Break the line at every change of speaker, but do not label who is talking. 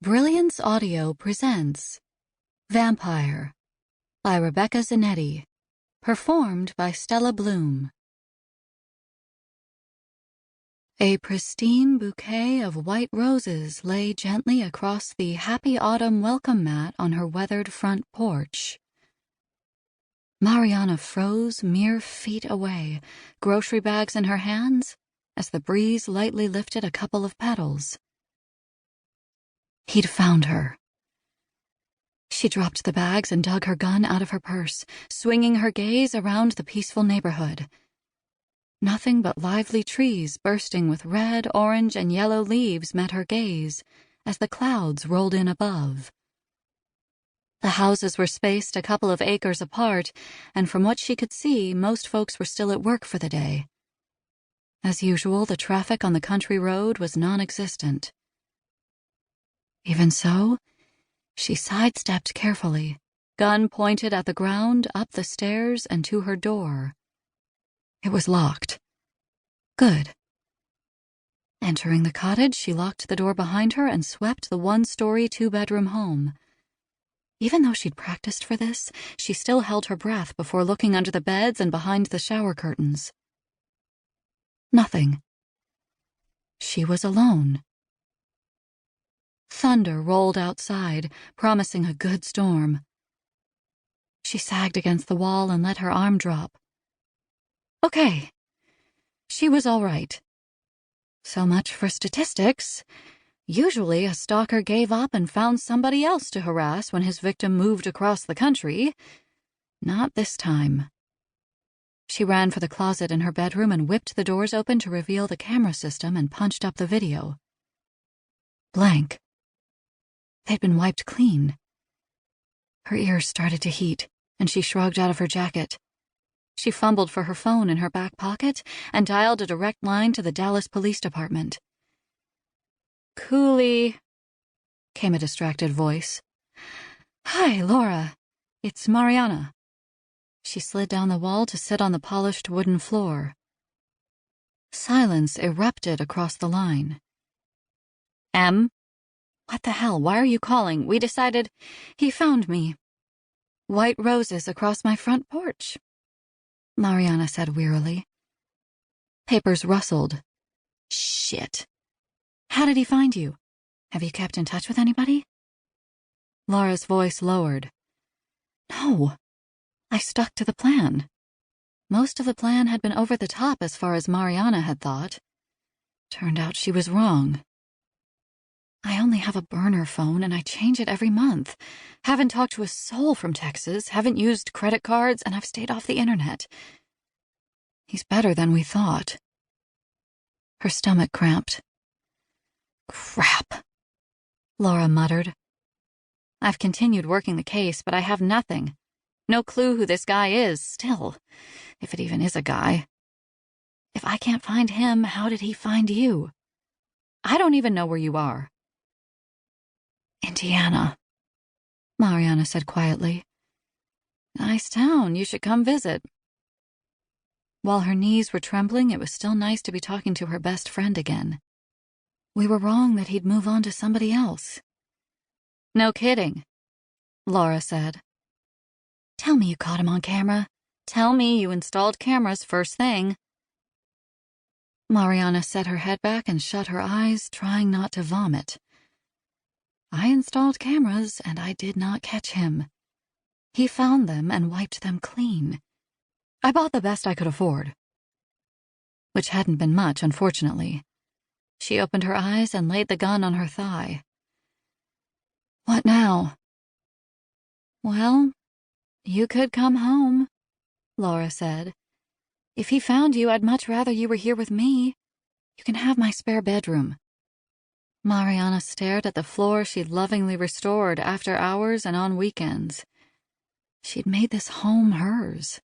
Brilliance Audio presents Vampire by Rebecca Zanetti, performed by Stella Bloom. A pristine bouquet of white roses lay gently across the happy autumn welcome mat on her weathered front porch. Mariana froze mere feet away, grocery bags in her hands, as the breeze lightly lifted a couple of petals. He'd found her. She dropped the bags and dug her gun out of her purse, swinging her gaze around the peaceful neighborhood. Nothing but lively trees bursting with red, orange, and yellow leaves met her gaze as the clouds rolled in above. The houses were spaced a couple of acres apart, and from what she could see, most folks were still at work for the day. As usual, the traffic on the country road was non-existent. Even so, she sidestepped carefully, gun pointed at the ground, up the stairs, and to her door. It was locked. Good. Entering the cottage, she locked the door behind her and swept the one-story, two-bedroom home. Even though she'd practiced for this, she still held her breath before looking under the beds and behind the shower curtains. Nothing. She was alone. Thunder rolled outside, promising a good storm. She sagged against the wall and let her arm drop. Okay. She was all right. So much for statistics. Usually a stalker gave up and found somebody else to harass when his victim moved across the country. Not this time. She ran for the closet in her bedroom and whipped the doors open to reveal the camera system and punched up the video. Blank. They'd been wiped clean. Her ears started to heat, and she shrugged out of her jacket. She fumbled for her phone in her back pocket and dialed a direct line to the Dallas Police Department. "Coolie," came a distracted voice. "Hi, Laura. It's Mariana." She slid down the wall to sit on the polished wooden floor. Silence erupted across the line. "M? What the hell? Why are you calling? We decided he found me. White roses across my front porch," Mariana said wearily. Papers rustled. Shit. How did he find you? Have you kept in touch with anybody? Laura's voice lowered. No. I stuck to the plan. Most of the plan had been over the top as far as Mariana had thought. Turned out she was wrong. I only have a burner phone and I change it every month. Haven't talked to a soul from Texas, haven't used credit cards, and I've stayed off the internet. He's better than we thought. Her stomach cramped. Crap, Laura muttered. I've continued working the case, but I have nothing. No clue who this guy is, still, if it even is a guy. If I can't find him, how did he find you? I don't even know where you are. Indiana, Mariana said quietly. Nice town, you should come visit. While her knees were trembling, it was still nice to be talking to her best friend again. We were wrong that he'd move on to somebody else. No kidding, Laura said. Tell me you caught him on camera. Tell me you installed cameras first thing. Mariana set her head back and shut her eyes, trying not to vomit. I installed cameras, and I did not catch him. He found them and wiped them clean. I bought the best I could afford. Which hadn't been much, unfortunately. She opened her eyes and laid the gun on her thigh. What now? Well, you could come home, Laura said. If he found you, I'd much rather you were here with me. You can have my spare bedroom. Mariana stared at the floor she'd lovingly restored after hours and on weekends. She'd made this home hers.